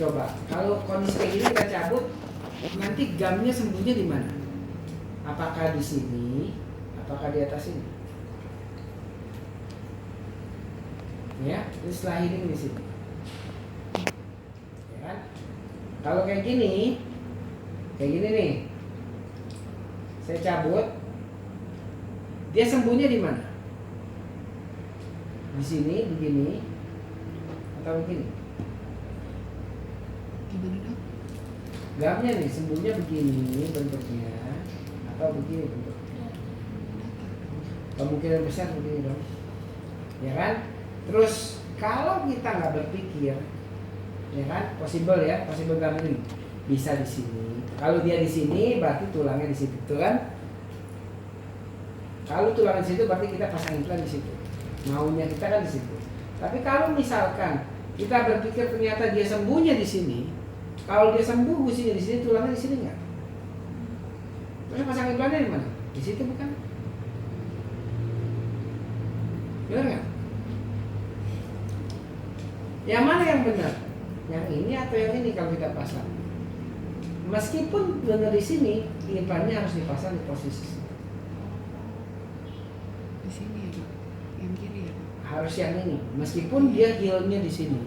Coba, kalau kondisi kayak gini kita cabut, nanti gamnya sembunyi di mana? Apakah di sini? Apakah di atas ini? Ya, ini setelah healing di sini. Ya kan? Kalau kayak gini nih, saya cabut, dia sembunyi di mana? Di sini, begini, atau begini? Gimana dok? Gamnya nih sembunyinya begini bentuknya, atau begini bentuknya. Kemungkinan besar begini dong, ya kan? Terus kalau kita nggak berpikir, ya kan, possible gam ini bisa di sini. Kalau dia di sini, berarti tulangnya di situ, betul kan? Kalau tulangnya di situ, berarti kita pasang implan di situ. Maunya kita kan di situ. Tapi kalau misalkan kita berpikir ternyata dia sembunyi di sini, kalau dia sembuh di sini tulangnya di sini nggak? Terus pasang implannya di mana? Di situ bukan? Benar nggak? Yang mana yang benar? Yang ini atau yang ini kalau kita pasang? Meskipun benar di sini, implannya harus dipasang di posisi Di sini ya dok, yang kiri ya dok. harus yang ini, meskipun dia heelnya di sini.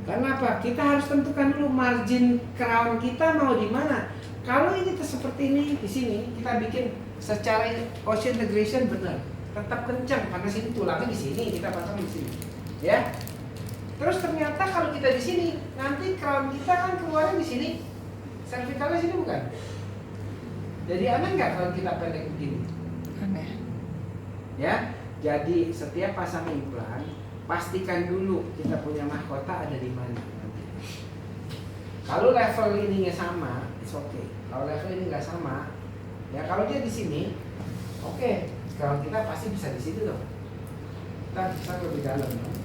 Karena apa? Kita harus tentukan dulu margin crown kita mau di mana. Kalau ini seperti ini di sini, kita bikin secara ocean integration benar, tetap kencang karena sini tulangnya di sini, kita pasang di sini, ya. Terus ternyata kalau kita di sini, nanti crown kita kan keluarnya di sini, cervicalnya sini bukan? Jadi aneh nggak kalau kita pendek begini? Aneh. Ya, jadi setiap pasang implan pastikan dulu kita punya mahkota ada di mana. Kalau level ininya sama, it's okay. Kalau level ini nggak sama, ya kalau dia di sini, oke. Kalau kita pasti bisa di situ dong. Kita bisa lebih dalam. Dong.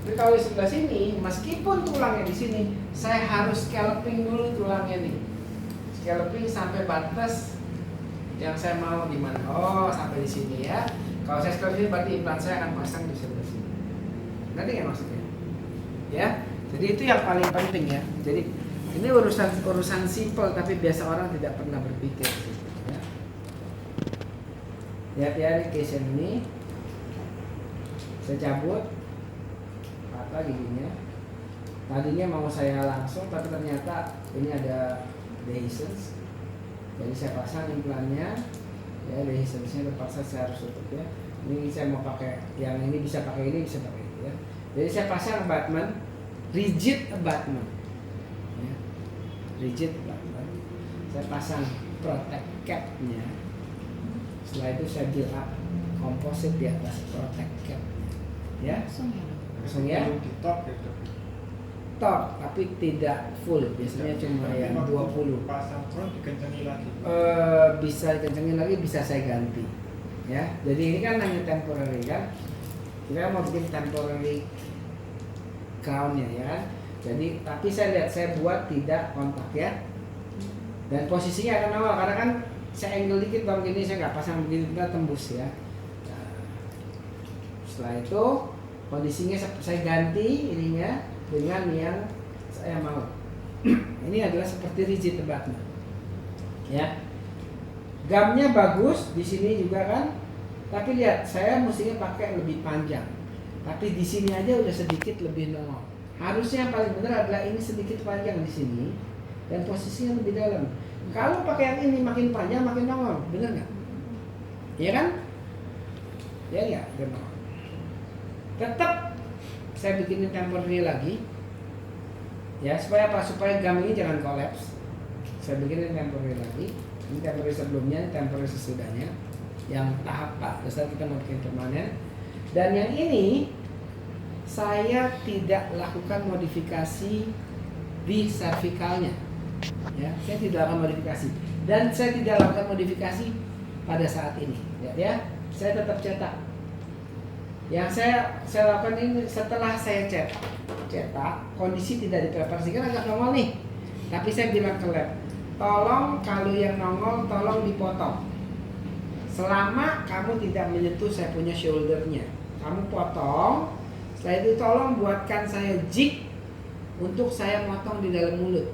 Tapi kalau di sebelah sini, meskipun tulangnya di sini, saya harus scalping dulu tulangnya nih. Scalping sampai batas yang saya mau di mana. Oh, sampai di sini ya. Kalau saya scalping berarti implan saya akan pasang di sebelah sini. Nanti nggak maksudnya? Ya. Jadi itu yang paling penting ya. Jadi ini urusan simple tapi biasa orang tidak pernah berpikir. Ya. Lihat ya case ini. Saya cabut apa giginya. Tadinya mau saya langsung tapi ternyata ini ada dehiscence. Jadi saya pasang implannya. Ya dehiscence-nya terpaksa saya harus tutup ya. Ini saya mau pakai yang ini bisa pakai ini bisa pakai itu ya. Jadi saya pasang abutment, rigid abutment. Ya. Rigid abutment. Saya pasang protect cap-nya. Setelah itu saya build up komposit di atas protect cap. Ya. Langsung ya dok. Langsung ya. Di top gitu. Top tapi tidak full, biasanya cuma yang 20. Pasang front dikencengi lagi. Bisa dikencengin lagi, bisa saya ganti. Ya. Jadi ini kan hanya temporary kan. Kita mau bikin temporary crown-nya ya kan. Jadi tapi saya lihat saya buat tidak kontak ya. Dan posisinya akan awal karena kan saya angle dikit bang gini saya nggak pasang begini kita tembus ya. Nah, setelah itu kondisinya saya ganti ininya dengan yang saya mau. Ini adalah seperti rigid abutment. Ya. Gamnya bagus di sini juga kan. Tapi lihat saya mestinya pakai lebih panjang. Tapi di sini aja udah sedikit lebih nongol. Harusnya yang paling benar adalah ini sedikit panjang di sini dan posisinya lebih dalam. Kalau pakai yang ini makin panjang makin nongol, benar nggak? Iya kan? Ya ya, benar. Tetap saya bikinin temporary lagi. Ya supaya apa? Supaya gam ini jangan kolaps. Saya bikinin temporary lagi. Ini temporary sebelumnya, temporary sesudahnya. Yang tahap Pak, terus kita mau bikin permanen. Dan yang ini saya tidak lakukan modifikasi di cervicalnya. Ya, saya tidak lakukan modifikasi dan saya tidak lakukan modifikasi pada saat ini. Ya, saya tetap cetak. Yang saya lakukan ini setelah saya cetak, kondisi tidak dipreparasikan agak nongol nih. Tapi saya bilang ke lab, tolong kalau yang nongol tolong dipotong. Selama kamu tidak menyentuh saya punya shouldernya, kamu potong. Setelah itu tolong buatkan saya jig untuk saya motong di dalam mulut.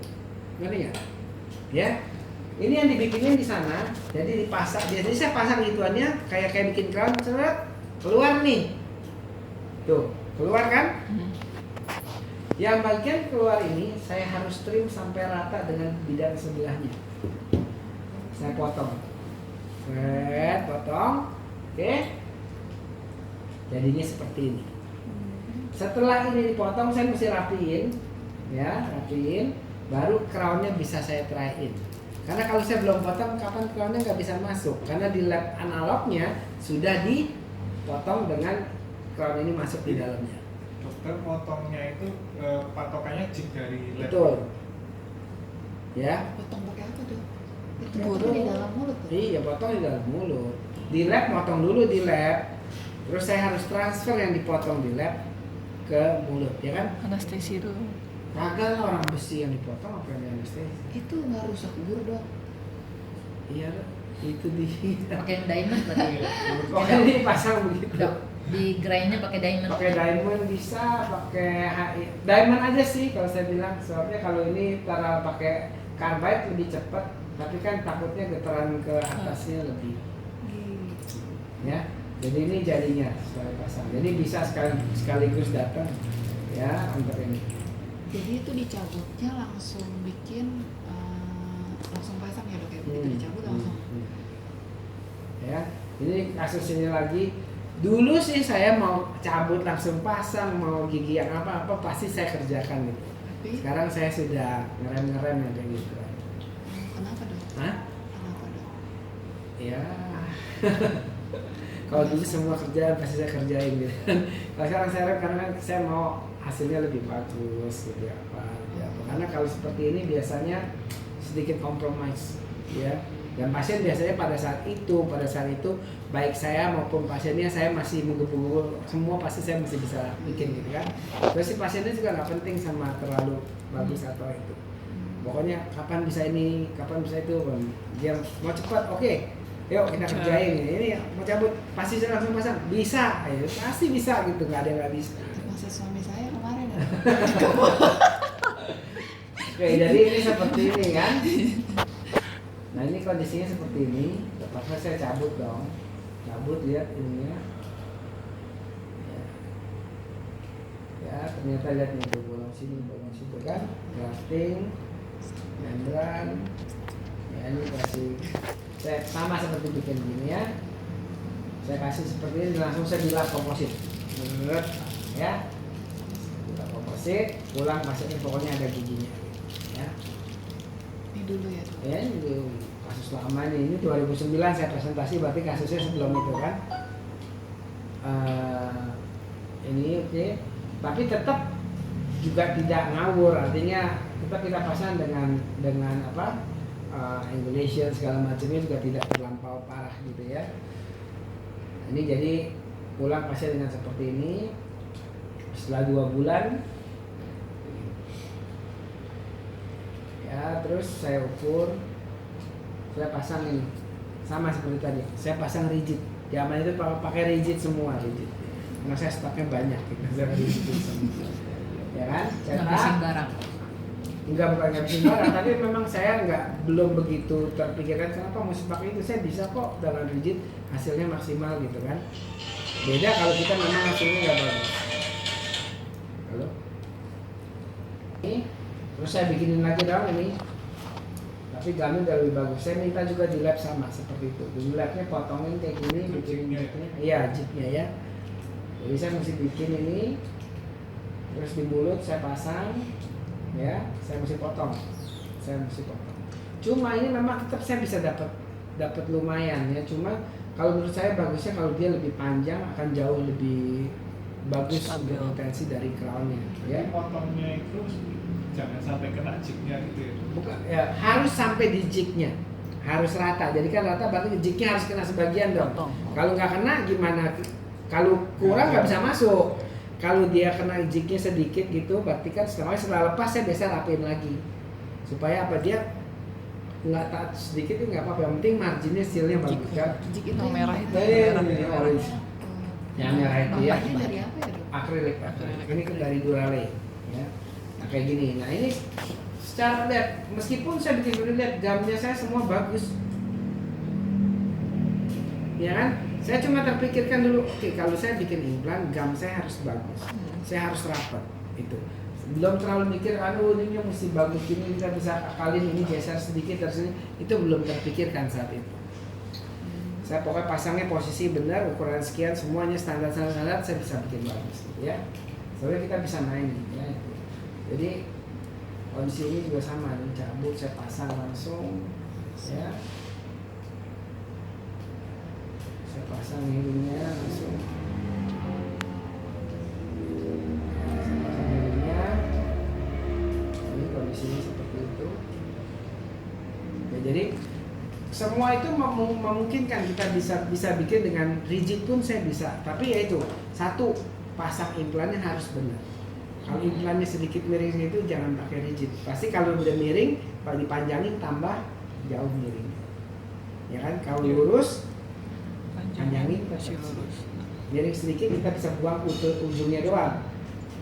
Ngerti nggak? Ya. Ini yang dibikinin di sana. Jadi dipasang. Jadi saya pasang gituannya kayak bikin crown, seret, keluar nih. Tuh, keluar kan? Yang bagian keluar ini saya harus trim sampai rata dengan bidang sebelahnya. Saya potong. Potong. Oke. Jadinya seperti ini. Setelah ini dipotong saya mesti rapiin, ya, baru crownnya bisa saya try-in. Karena kalau saya belum potong, kapan crownnya nggak bisa masuk? Karena di lab analognya sudah dipotong dengan crown ini masuk di dalamnya. Dokter potongnya itu patokannya jig dari lab. Betul. Ya. Potong pakai apa tuh? Itu Potong. potong di dalam mulut tuh. Iya, potong di dalam mulut. Di lab potong dulu di lab. Terus saya harus transfer yang dipotong di lab ke mulut, ya kan? Anestesi dulu. Kagak lah, orang besi yang dipotong apa yang anestesi? Itu nggak rusak gur dong. Iya, itu di. Pakai diamond berarti. Pokoknya dipasang begitu. Dok, di grindnya pakai diamond. Pakai diamond bisa, pakai HI. Diamond aja sih kalau saya bilang. Soalnya kalau ini cara pakai carbide lebih cepat, tapi kan takutnya getaran ke atasnya lebih. Ya, jadi ini jadinya setelah pasang. Jadi bisa sekaligus datang, ya, antar ini. Jadi itu dicabutnya langsung bikin langsung pasang ya dok ya? Begitu dicabut langsung. Ya, ini kasus ini lagi. Dulu sih saya mau cabut langsung pasang, mau gigi yang apa-apa pasti saya kerjakan gitu. Tapi Sekarang saya sudah ngerem ya kayak gitu. kenapa dok? Hah? Kenapa dok? Ya. Kalau dulu semua kerjaan pasti saya kerjain gitu. Kalau sekarang saya rem karena kan saya mau hasilnya lebih bagus, lebih apa. Karena kalau seperti ini biasanya sedikit kompromis, ya. Dan pasien biasanya pada saat itu baik saya maupun pasiennya saya masih menggebu-gebu, semua pasti saya masih bisa bikin gitu kan. Terus si pasiennya juga nggak penting sama terlalu bagus atau itu. Pokoknya kapan bisa ini, kapan bisa itu, dia mau cepat, oke. Yuk kita kerjain ini mau cabut pasti saya langsung pasang bisa, ayo pasti bisa gitu, nggak ada yang nggak bisa. Maksud suami saya kemarin ya? Oke, jadi ini seperti ini kan. Nah ini kondisinya seperti ini, terpaksa saya cabut dong, lihat ininya. Ya ternyata lihat nih tuh bolong sini kan, grafting, membran. Ya ini kasih. Saya sama seperti bikin gini ya. Saya kasih seperti ini langsung saya dilap komposit. Ya. Dilap komposit, pulang pasiennya pokoknya ada giginya. Ya. Ini dulu ya dok? Ya ini dulu. Kasus lama ini 2009 saya presentasi berarti kasusnya sebelum itu kan. Ini oke. Tapi tetap juga tidak ngawur, artinya tetap kita pasang dengan apa? Angulation segala macamnya juga tidak terlampau parah gitu ya. Ini jadi pulang pasien dengan seperti ini setelah 2 bulan ya, terus saya ukur, saya pasang ini sama seperti tadi, saya pasang rigid. Zaman itu pakai rigid semua, rigid karena saya stoknya banyak gitu, saya rigid semua ya kan, Ngabisin barang. bukan ngabisin barang, tapi memang saya belum begitu terpikirkan kenapa mesti pakai itu. Saya bisa kok dengan rigid hasilnya maksimal gitu kan. Beda kalau kita memang hasilnya nggak bagus. Halo. Ini terus saya bikinin lagi dong ini, tapi gamnya udah lebih bagus. Saya minta juga di lab sama seperti itu. Di labnya potongin kayak gini, bikin jignya. Iya jignya ya. Jadi saya mesti bikin ini, terus di mulut saya pasang. Ya, saya mesti potong. Cuma ini memang tetap saya bisa dapat lumayan ya. Cuma kalau menurut saya bagusnya kalau dia lebih panjang akan jauh lebih bagus untuk potensi dari crownnya. Ya. Jadi potongnya itu jangan sampai kena jignya gitu ya. Bukan, ya harus sampai di jignya, harus rata. Jadi kan rata berarti jignya harus kena sebagian dong. Kalau nggak kena gimana? Kalau kurang nggak bisa masuk. Kalau dia kena jignya sedikit gitu, berarti kan setelah lepas saya biasa rapiin lagi supaya apa, dia nggak tak sedikit itu nggak apa-apa, yang penting marginnya sealnya bagus kan. Jig itu Yang merah itu. Ini orange. Yang merah itu ya. Bahannya dari apa ya dok? Akrilik. Ini kan dari Duraleigh ya. Nah kayak gini. Nah ini secara lihat, meskipun saya bikin dulu lihat gamnya saya semua bagus, ya kan? Saya cuma terpikirkan dulu, oke, kalau saya bikin implan, gam saya harus bagus, saya harus rapat, itu. Belum terlalu mikir, aduh ini mesti bagus gini, kita bisa akalin ini geser sedikit dari sini, itu belum terpikirkan saat itu. Saya pokoknya pasangnya posisi benar, ukuran sekian, semuanya standar, saya bisa bikin bagus, ya. Soalnya kita bisa main, ya. Jadi kondisi ini juga sama, ini cabut, saya pasang langsung, ya. Saya pasang hidungnya langsung. Saya pasang hidungnya. Ini kondisinya seperti itu. Ya, jadi semua itu memungkinkan kita bisa bikin dengan rigid pun saya bisa. Tapi ya itu, satu, pasang implannya harus benar. Kalau implannya sedikit miring itu jangan pakai rigid. Pasti kalau udah miring, kalau dipanjangin tambah jauh miring. Ya kan? Kalau lurus, panjangin masih tetap lurus. miring sedikit kita bisa buang ujungnya doang.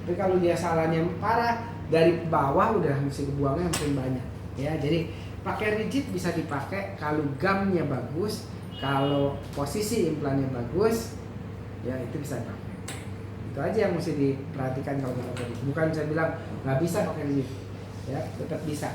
Tapi kalau dia salahnya parah, dari bawah udah mesti buangnya makin banyak. Ya, jadi pakai rigid bisa dipakai kalau gamnya bagus, kalau posisi implannya bagus, ya itu bisa dipakai. Itu aja yang mesti diperhatikan kalau kita tadi. Bukan saya bilang nggak bisa pakai rigid, ya tetap bisa.